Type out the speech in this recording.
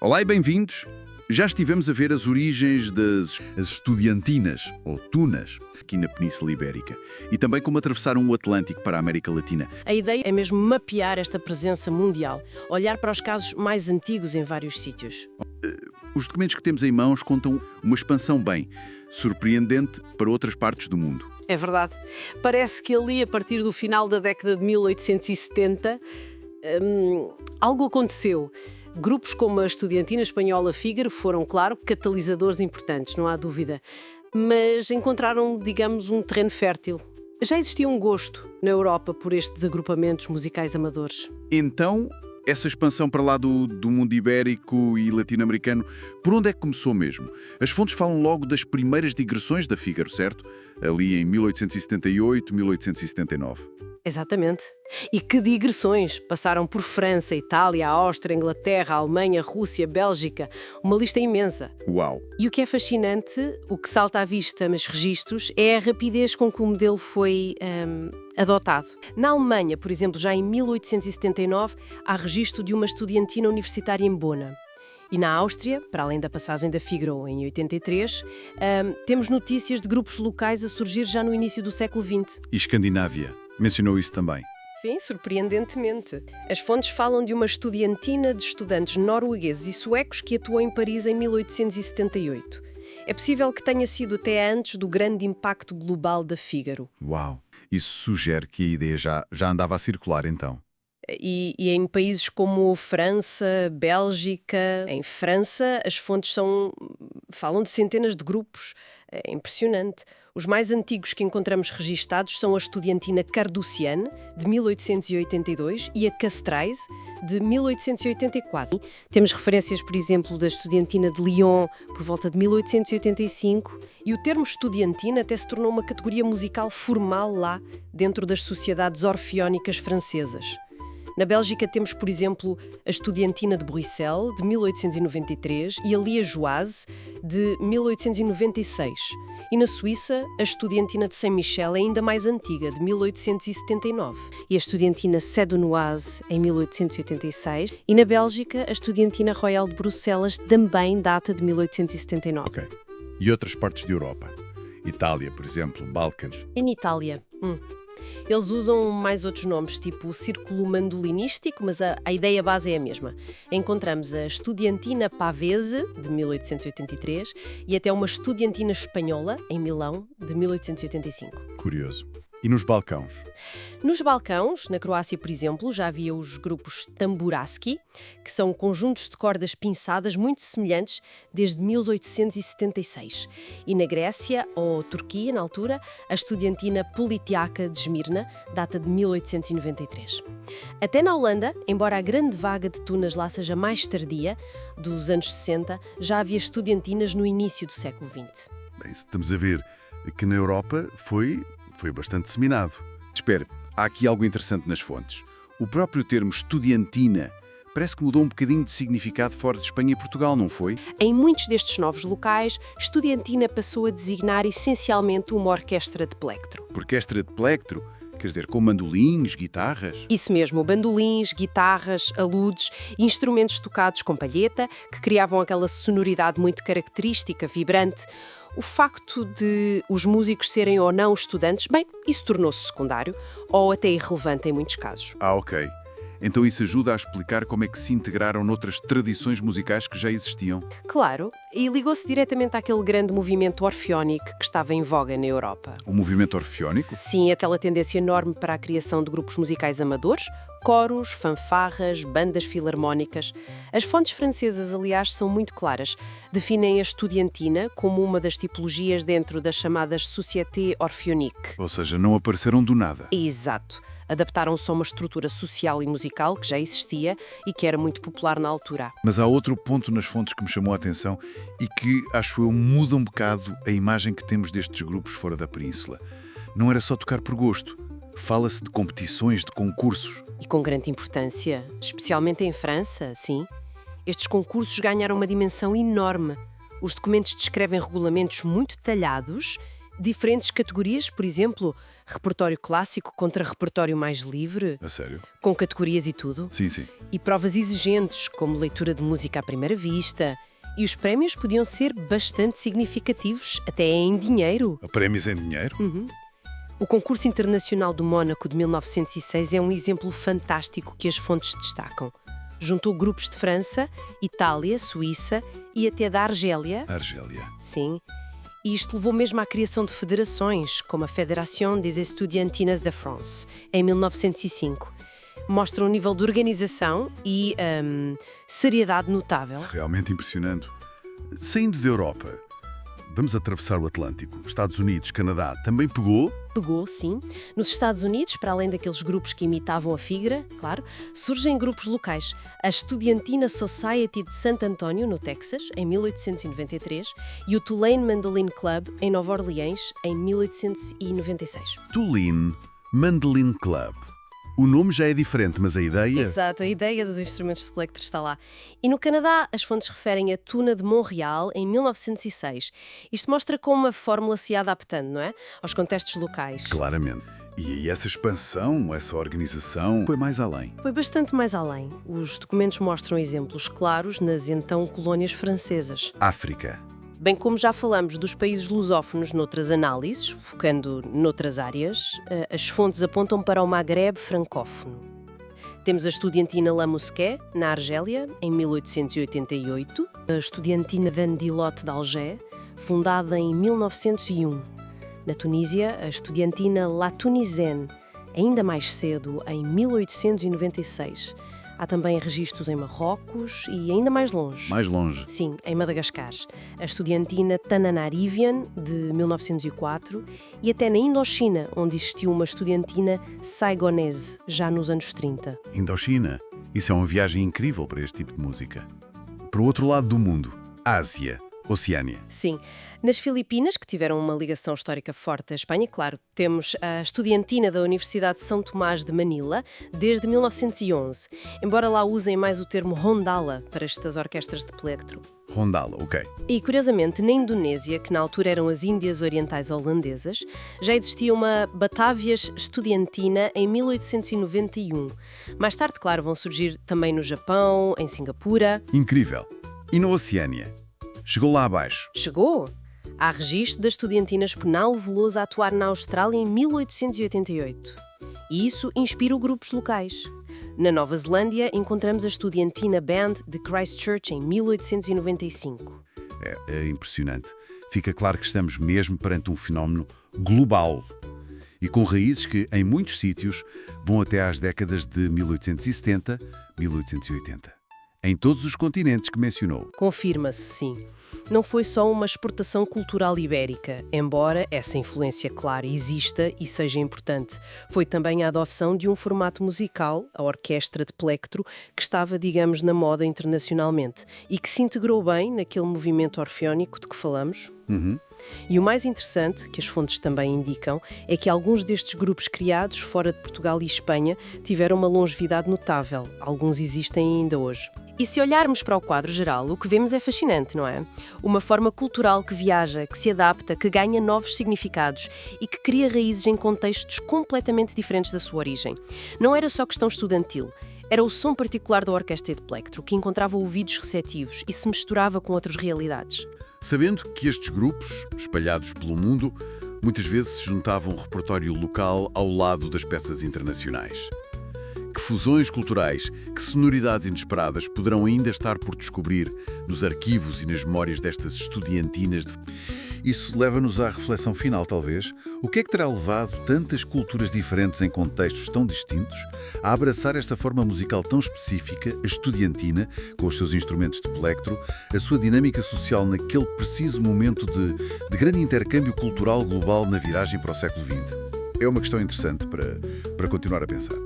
Olá e bem-vindos! Já estivemos a ver as origens das as estudiantinas, ou tunas, aqui na Península Ibérica, e também como atravessaram o Atlântico para a América Latina. A ideia é mesmo mapear esta presença mundial, olhar para os casos mais antigos em vários sítios. Os documentos que temos em mãos contam uma expansão bem surpreendente para outras partes do mundo. É verdade. Parece que ali, a partir do final da década de 1870, algo aconteceu. Grupos como a estudantina espanhola Fígaro foram, claro, catalisadores importantes, não há dúvida. Mas encontraram, digamos, um terreno fértil. Já existia um gosto na Europa por estes agrupamentos musicais amadores. Então, essa expansão para lá do mundo ibérico e latino-americano, por onde é que começou mesmo? As fontes falam logo das primeiras digressões da Fígaro, certo? Ali em 1878, 1879. Exatamente. E que digressões! Passaram por França, Itália, Áustria, Inglaterra, Alemanha, Rússia, Bélgica. Uma lista imensa. Uau! E o que é fascinante, o que salta à vista nos registros, é a rapidez com que o modelo foi adotado. Na Alemanha, por exemplo, já em 1879, há registro de uma estudantina universitária em Bona. E na Áustria, para além da passagem da Fígaro em 83, temos notícias de grupos locais a surgir já no início do século XX. E Escandinávia? Mencionou isso também. Sim, surpreendentemente. As fontes falam de uma estudantina de estudantes noruegueses e suecos que atuou em Paris em 1878. É possível que tenha sido até antes do grande impacto global da Fígaro. Uau! Isso sugere que a ideia já andava a circular então. E em países como França, Bélgica, em França, as fontes falam de centenas de grupos. É impressionante. Os mais antigos que encontramos registados são a estudantina Carduciane, de 1882, e a Castrais, de 1884. Temos referências, por exemplo, da estudantina de Lyon, por volta de 1885, e o termo estudantina até se tornou uma categoria musical formal lá, dentro das sociedades orfeónicas francesas. Na Bélgica temos, por exemplo, a estudantina de Bruxelas, de 1893, e a Liégeoise, de 1896. E na Suíça, a estudantina de Saint-Michel é ainda mais antiga, de 1879. E a estudantina sédonoise, em 1886. E na Bélgica, a estudantina Royal de Bruxelas também data de 1879. Ok. E outras partes de Europa? Itália, por exemplo, Balcãs. Em Itália, eles usam mais outros nomes, tipo o círculo mandolinístico, mas a ideia base é a mesma. Encontramos a estudantina pavese, de 1883, e até uma estudantina espanhola, em Milão, de 1885. Curioso. E nos Balcãos? Nos Balcãos, na Croácia, por exemplo, já havia os grupos tamburaski, que são conjuntos de cordas pinçadas muito semelhantes desde 1876. E na Grécia, ou Turquia, na altura, a estudantina politiaca de Esmirna, data de 1893. Até na Holanda, embora a grande vaga de tunas lá seja mais tardia, dos anos 60, já havia estudantinas no início do século XX. Bem, estamos a ver que na Europa foi bastante disseminado. Espere, há aqui algo interessante nas fontes. O próprio termo estudantina parece que mudou um bocadinho de significado fora de Espanha e Portugal, não foi? Em muitos destes novos locais, estudantina passou a designar essencialmente uma orquestra de plectro. Orquestra de plectro, quer dizer, com mandolins, guitarras? Isso mesmo, bandolins, guitarras, aludes, instrumentos tocados com palheta, que criavam aquela sonoridade muito característica, vibrante. O facto de os músicos serem ou não estudantes, bem, isso tornou-se secundário ou até irrelevante em muitos casos. Ah, ok. Então isso ajuda a explicar como é que se integraram noutras tradições musicais que já existiam. Claro, e ligou-se diretamente àquele grande movimento orfeónico que estava em voga na Europa. O movimento orfeónico? Sim, aquela tendência enorme para a criação de grupos musicais amadores, coros, fanfarras, bandas filarmónicas. As fontes francesas, aliás, são muito claras. Definem a estudantina como uma das tipologias dentro das chamadas Société Orphéonique. Ou seja, não apareceram do nada. Exato. Adaptaram-se a uma estrutura social e musical que já existia e que era muito popular na altura. Mas há outro ponto nas fontes que me chamou a atenção e que, acho eu, muda um bocado a imagem que temos destes grupos fora da península. Não era só tocar por gosto. Fala-se de competições, de concursos. E com grande importância, especialmente em França, sim. Estes concursos ganharam uma dimensão enorme. Os documentos descrevem regulamentos muito detalhados, Diferentes categorias, por exemplo, repertório clássico contra repertório mais livre, A sério? com categorias e tudo. Sim, sim. E provas exigentes, como leitura de música à primeira vista. E os prémios podiam ser bastante significativos, até em dinheiro. Prémios em dinheiro? O concurso internacional do Mónaco de 1906 é um exemplo fantástico que as fontes destacam. Juntou grupos de França, Itália, Suíça e até da Argélia. Argélia. Sim. E isto levou mesmo à criação de federações, como a Fédération des Estudiantines de France, em 1905. Mostra um nível de organização e seriedade notável. Realmente impressionante. Saindo da Europa, vamos atravessar o Atlântico. Estados Unidos, Canadá, também pegou? Pegou, sim. Nos Estados Unidos, para além daqueles grupos que imitavam a Fígara, claro, surgem grupos locais. A Estudiantina Society de Santo António, no Texas, em 1893, e o Tulane Mandolin Club, em Nova Orleans, em 1896. Tulane Mandolin Club. O nome já é diferente, mas a ideia... Exato, a ideia dos instrumentos de plektro está lá. E no Canadá, as fontes referem a Tuna de Montreal, em 1906. Isto mostra como a fórmula se ia adaptando, não é? Aos contextos locais. Claramente. E aí essa expansão, essa organização, foi mais além. Foi bastante mais além. Os documentos mostram exemplos claros nas então colónias francesas. África. Bem como já falamos dos países lusófonos noutras análises, focando noutras áreas, as fontes apontam para o Magreb francófono. Temos a Estudiantina La Mosquée, na Argélia, em 1888, a Estudiantina Vendilot de Alger, fundada em 1901. Na Tunísia, a Estudiantina La Tunisienne, ainda mais cedo, em 1896. Há também registros em Marrocos e ainda mais longe. Mais longe. Sim, em Madagascar. A Estudiantina Tananarivian, de 1904, e até na Indochina, onde existiu uma Estudiantina Saigonese, já nos anos 30. Indochina. Isso é uma viagem incrível para este tipo de música. Para o outro lado do mundo, Ásia, Oceânia. Sim. Nas Filipinas, que tiveram uma ligação histórica forte à Espanha, claro, temos a Estudiantina da Universidade de São Tomás de Manila, desde 1911, embora lá usem mais o termo rondala para estas orquestras de plektro. Rondala, ok. E, curiosamente, na Indonésia, que na altura eram as Índias Orientais Holandesas, já existia uma Batavias Estudiantina em 1891. Mais tarde, claro, vão surgir também no Japão, em Singapura. Incrível. E na Oceânia? Chegou lá abaixo. Chegou! Há registro da Estudiantina Espenal Veloso a atuar na Austrália em 1888. E isso inspira grupos locais. Na Nova Zelândia, encontramos a Estudiantina Band de Christchurch em 1895. É impressionante. Fica claro que estamos mesmo perante um fenómeno global e com raízes que, em muitos sítios, vão até às décadas de 1870, 1880. Em todos os continentes que mencionou. Confirma-se, sim. Não foi só uma exportação cultural ibérica, embora essa influência clara exista e seja importante. Foi também a adoção de um formato musical, a orquestra de plektro, que estava, digamos, na moda internacionalmente e que se integrou bem naquele movimento orfeónico de que falamos. E o mais interessante, que as fontes também indicam, é que alguns destes grupos criados fora de Portugal e Espanha tiveram uma longevidade notável. Alguns existem ainda hoje. E se olharmos para o quadro geral, o que vemos é fascinante, não é? Uma forma cultural que viaja, que se adapta, que ganha novos significados e que cria raízes em contextos completamente diferentes da sua origem. Não era só questão estudantil. Era o som particular da orquestra de plektro, que encontrava ouvidos receptivos e se misturava com outras realidades. Sabendo que estes grupos, espalhados pelo mundo, muitas vezes se juntavam um repertório local ao lado das peças internacionais. Que fusões culturais, que sonoridades inesperadas poderão ainda estar por descobrir nos arquivos e nas memórias destas estudiantinas de... Isso leva-nos à reflexão final, talvez. O que é que terá levado tantas culturas diferentes em contextos tão distintos a abraçar esta forma musical tão específica, a estudiantina, com os seus instrumentos de plektro, a sua dinâmica social naquele preciso momento de grande intercâmbio cultural global na viragem para o século XX? É uma questão interessante para continuar a pensar.